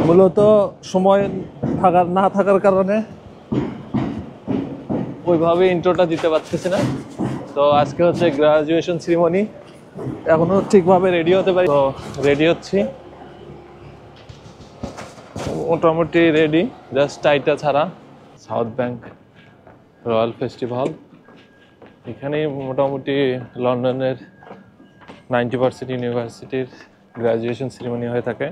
মূলত সময় না থাকার কারণে ওইভাবে ইন্ট্রোটা দিতে পারতেছি না। তো আজকে হচ্ছে গ্রাজুয়েশন সেরিমনি, এখনো ঠিকভাবে রেডি হতে পারি। তো রেডি হচ্ছি, মোটামুটি রেডি, জাস্ট টাইটা ছাড়া। সাউথ ব্যাংক রয়্যাল ফেস্টিভ্যাল, এখানেই মোটামুটি লন্ডনের 90% ইউনিভার্সিটির গ্রাজুয়েশন সেরিমনি হয়ে থাকে।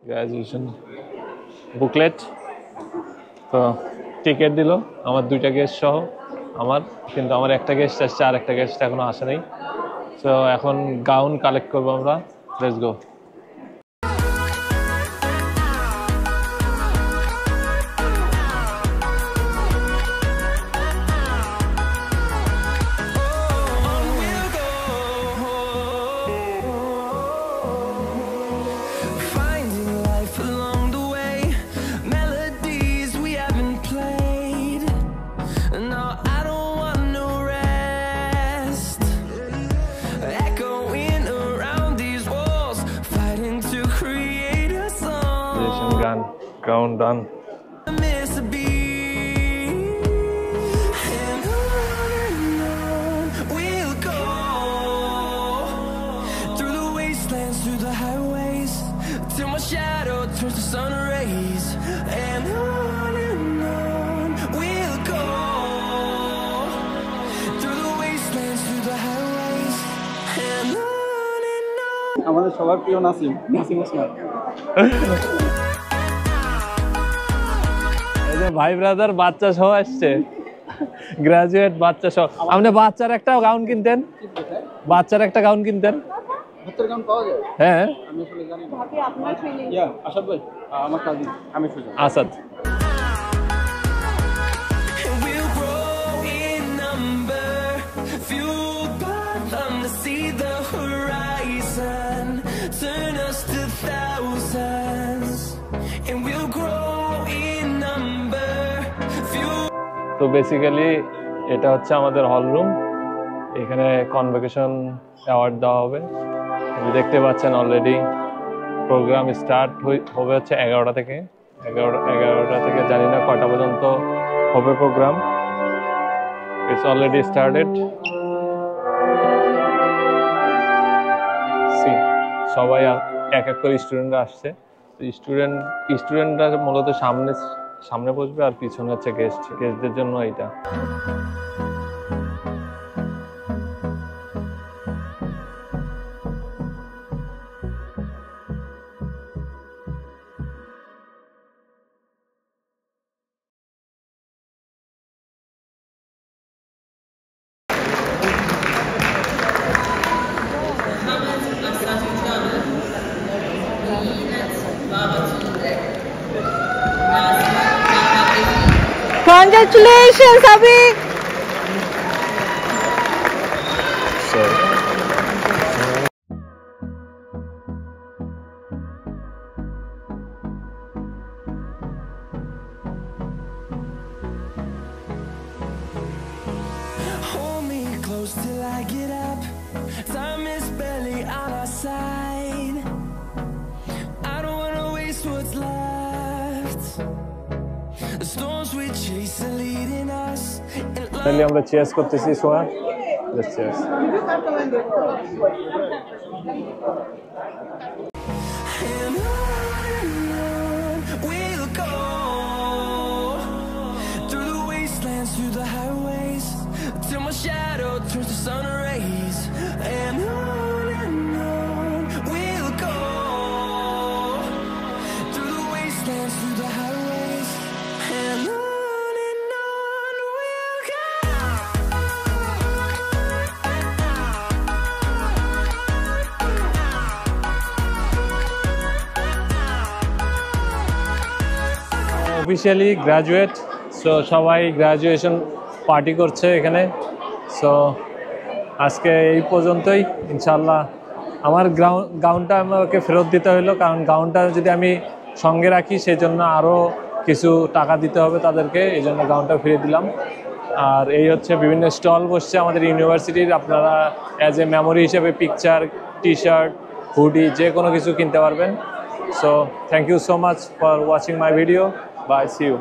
গ্রাজুয়েশন বুকলেট, তো টিকিট দিল আমার 2টা গেস্ট সহ আমার, কিন্তু আমার একটা গেস্ট আসছে, আর একটা গেস্ট এখনো আসে নাই। তো এখন গাউন কালেক্ট করবো আমরা, লেটস গো। Gown done. আমাদের সবার প্রিয় নাসিম ওসমান। ভাই ব্রাদার বাচ্চা সহ আসছে, গ্রাজুয়েট বাচ্চা সহ। আপনি বাচ্চার একটা গাউন কিনতেন, বাচ্চার একটা গাউন কিনতেন। বাচ্চার গাউন পাওয়া যায়? হ্যাঁ, আমি আসলে জানি না। ভাবি আপনার ফিলিং? ইয়া আসাদ ভাই, আমার কাজিন, আমি সুজন। আসাদ। তো বেসিক্যালি এটা হচ্ছে আমাদের হল রুম, এখানে কনভোকেশন অ্যাওয়ার্ড দেওয়া হবে। দেখতে পাচ্ছেন অলরেডি প্রোগ্রাম স্টার্ট হবে হচ্ছে 11টা থেকে। 11টা থেকে জানি না কয়টা পর্যন্ত হবে প্রোগ্রাম। It's already started. সবাই এক এক করে স্টুডেন্টরা আসছে। স্টুডেন্টরা মূলত সামনে বসবে, আর পিছনে হচ্ছে গেস্টদের জন্য এইটা। Congratulations, Abhi! Hold me close till I get up. Time is barely on our side. I don't wanna waste what's left. The storms we chase are leading us. তাহলে আমরা চিয়ার্স করতেছি সোয়া। Let's cheers. We'll go through the wastelands, through the highways, till my shadow turns to sun rays. And on we'll go through the wastelands, through the highways, and on we'll go. Officially graduate, so সবাই graduation party করছে এখানে। So আজকে এই পর্যন্তই। ইনশাল্লাহ আমার গাউনটা আমাকে ফেরত দিতে হলো, কারণ গাউনটা যদি আমি সঙ্গে রাখি সেজন্য আরও কিছু টাকা দিতে হবে তাদেরকে, এই জন্য গাউনটা ফিরিয়ে দিলাম। আর এই হচ্ছে বিভিন্ন স্টল বসছে আমাদের ইউনিভার্সিটির, আপনারা অ্যাজ এ মেমোরি হিসেবে পিকচার, টি শার্ট, হুডি যে কোনো কিছু কিনতে পারবেন। So thank you so much for watching my video, bye, see you.